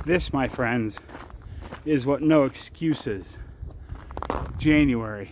This, my friends, is what no excuses January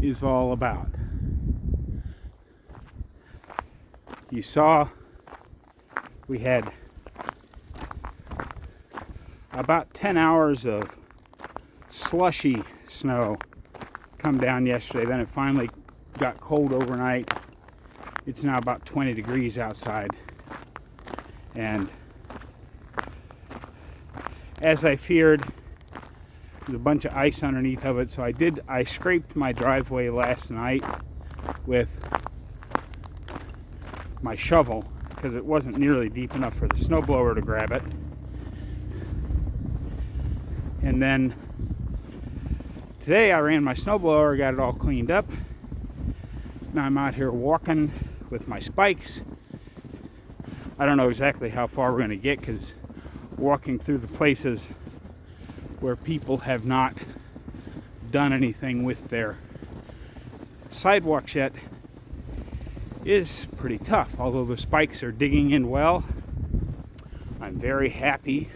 is all about. You saw we had about 10 hours of slushy snow come down yesterday. Then it finally got cold overnight. It's now about 20 degrees outside. And as I feared, there's a bunch of ice underneath of it. So I scraped my driveway last night with my shovel because it wasn't nearly deep enough for the snowblower to grab it. And then today I ran my snowblower, got it all cleaned up. Now I'm out here walking with my spikes. I don't know exactly how far we're going to get because walking through the places where people have not done anything with their sidewalks yet is pretty tough. Although the spikes are digging in well, I'm very happy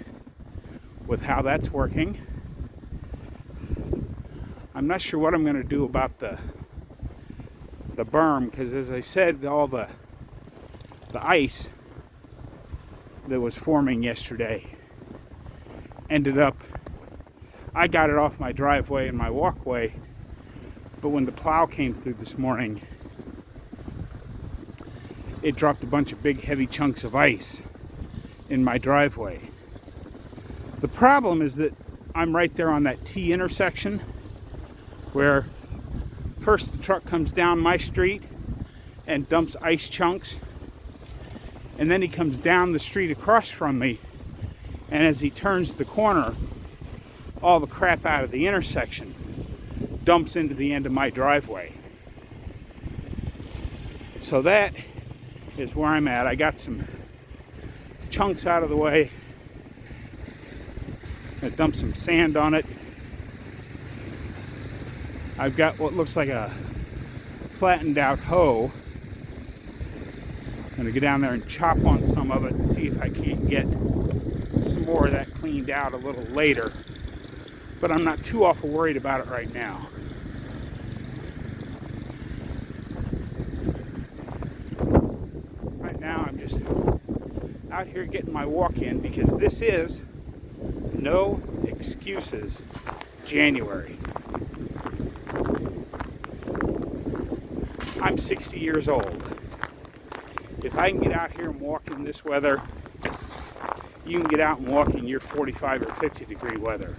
with how that's working. I'm not sure what I'm going to do about the berm because, as I said, all the ice that was forming yesterday ended up, I got it off my driveway and my walkway, but when the plow came through this morning, it dropped a bunch of big heavy chunks of ice in my driveway. The problem is that I'm right there on that T intersection where first the truck comes down my street and dumps ice chunks, and then he comes down the street across from me, and as he turns the corner, all the crap out of the intersection dumps into the end of my driveway. So that is where I'm at. I got some chunks out of the way. I dumped some sand on it. I've got what looks like a flattened out hoe. I'm going to go down there and chop on some of it and see if I can't get some more of that cleaned out a little later. But I'm not too awful worried about it right now. Right now I'm just out here getting my walk in because this is no excuses January. I'm 60 years old. If I can get out here and walk in this weather, you can get out and walk in your 45 or 50 degree weather.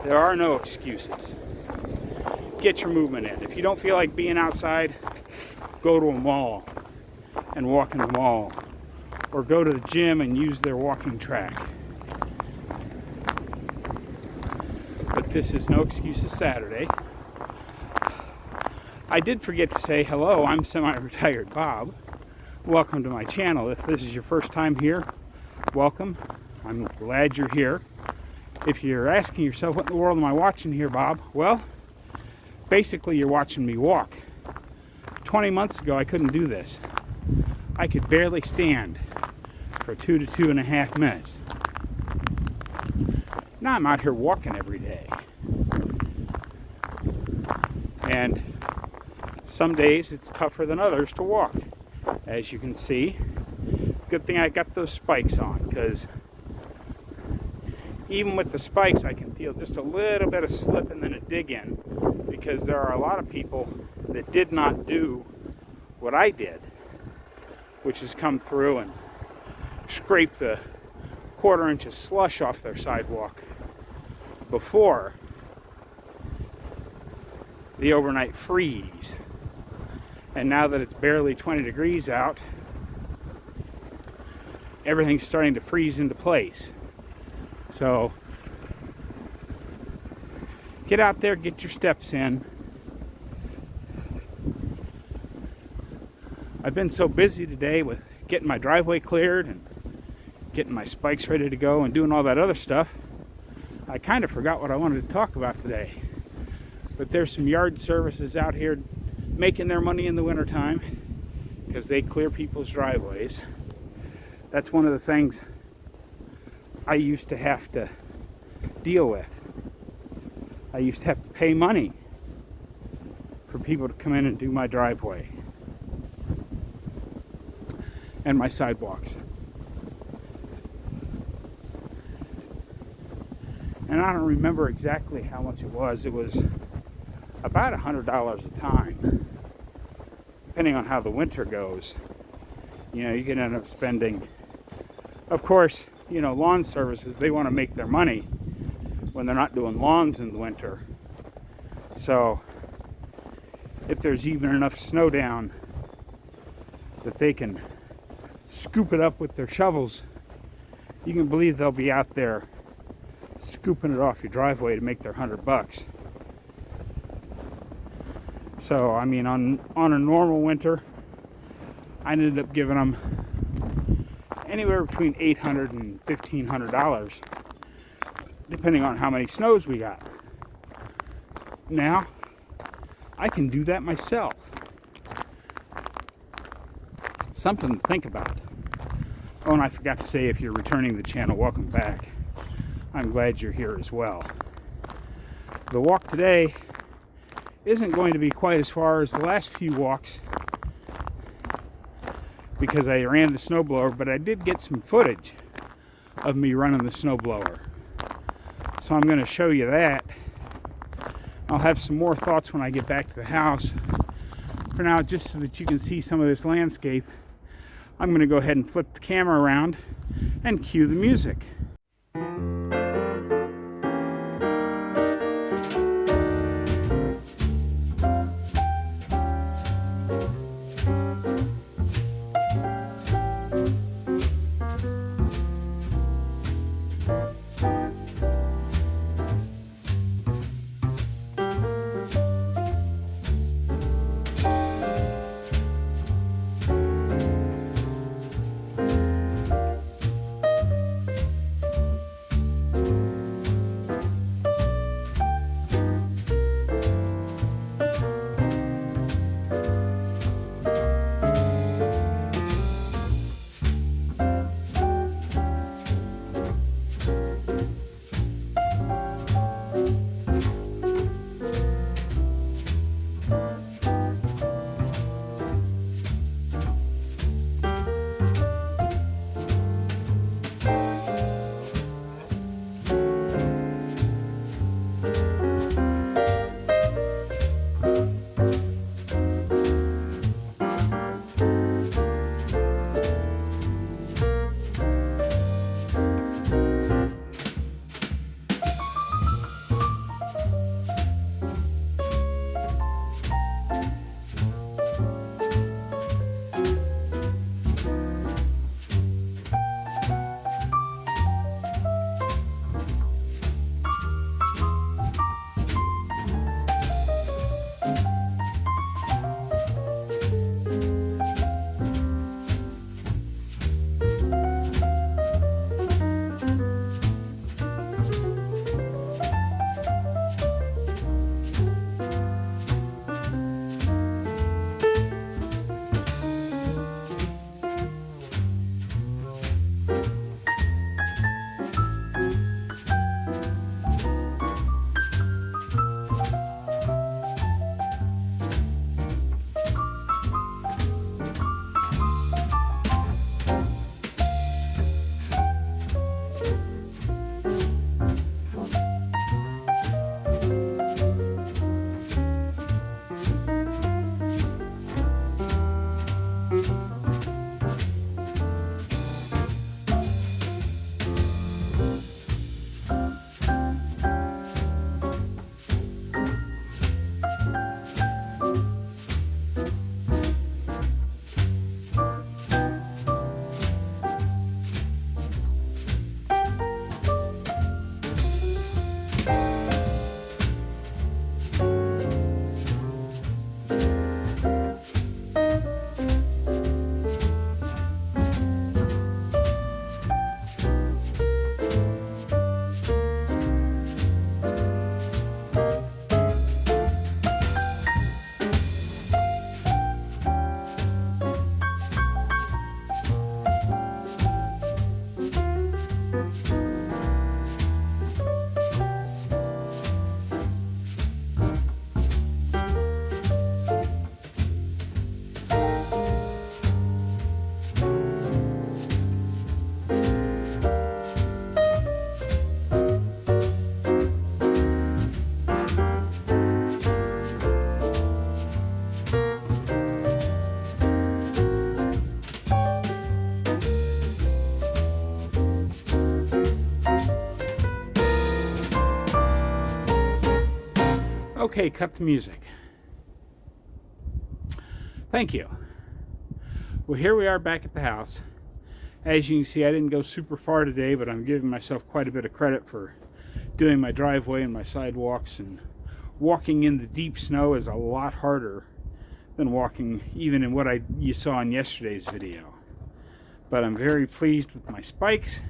There are no excuses. Get your movement in. If you don't feel like being outside, go to a mall and walk in the mall. Or go to the gym and use their walking track. But this is No Excuses Saturday. I did forget to say hello, I'm SemiRetiredBob. Welcome to my channel. If this is your first time here, welcome. I'm glad you're here. If you're asking yourself, what in the world am I watching here, Bob? Well, basically you're watching me walk. 20 months ago, I couldn't do this. I could barely stand for 2 to 2.5 minutes. Now I'm out here walking every day. And some days it's tougher than others to walk, as you can see. Good thing I got those spikes on, because even with the spikes I can feel just a little bit of slip and then a dig in, because there are a lot of people that did not do what I did, which is come through and scrape the 1/4 inch of slush off their sidewalk before the overnight freeze. And now that it's barely 20 degrees out, everything's starting to freeze into place. So get out there, get your steps in. I've been so busy today with getting my driveway cleared and getting my spikes ready to go and doing all that other stuff, I kind of forgot what I wanted to talk about today. But there's some yard services out here making their money in the wintertime because they clear people's driveways. That's one of the things I used to have to deal with. I used to have to pay money for people to come in and do my driveway and my sidewalks. And I don't remember exactly how much it was. It was about $100 a time, depending on how the winter goes. You know, you can end up spending, of course, you know, lawn services, they want to make their money when they're not doing lawns in the winter. So if there's even enough snow down that they can scoop it up with their shovels, you can believe they'll be out there scooping it off your driveway to make their $100. So I mean, on a normal winter, I ended up giving them anywhere between $800 and $1,500, depending on how many snows we got. Now I can do that myself. Something to think about. Oh, and I forgot to say, if you're returning to the channel, welcome back. I'm glad you're here as well. The walk today isn't going to be quite as far as the last few walks because I ran the snowblower, but I did get some footage of me running the snowblower. So I'm going to show you that. I'll have some more thoughts when I get back to the house. For now, just so that you can see some of this landscape, I'm going to go ahead and flip the camera around and cue the music. Okay, cut the music. Thank you. Well, here we are back at the house. As you can see, I didn't go super far today, but I'm giving myself quite a bit of credit for doing my driveway and my sidewalks. And walking in the deep snow is a lot harder than walking even in what you saw in yesterday's video. But I'm very pleased with my spikes.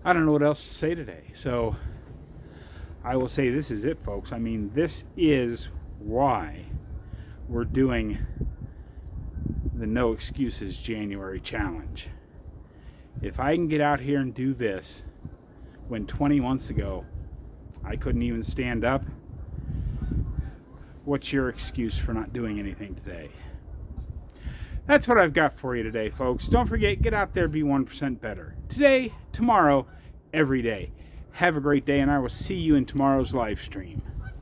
I don't know what else to say today, so I will say this is it, folks. I mean, this is why we're doing the No Excuses January Challenge. If I can get out here and do this when 20 months ago I couldn't even stand up, what's your excuse for not doing anything today? That's what I've got for you today, folks. Don't forget, get out there, be 1% better. Today, tomorrow, every day. Have a great day, and I will see you in tomorrow's live stream.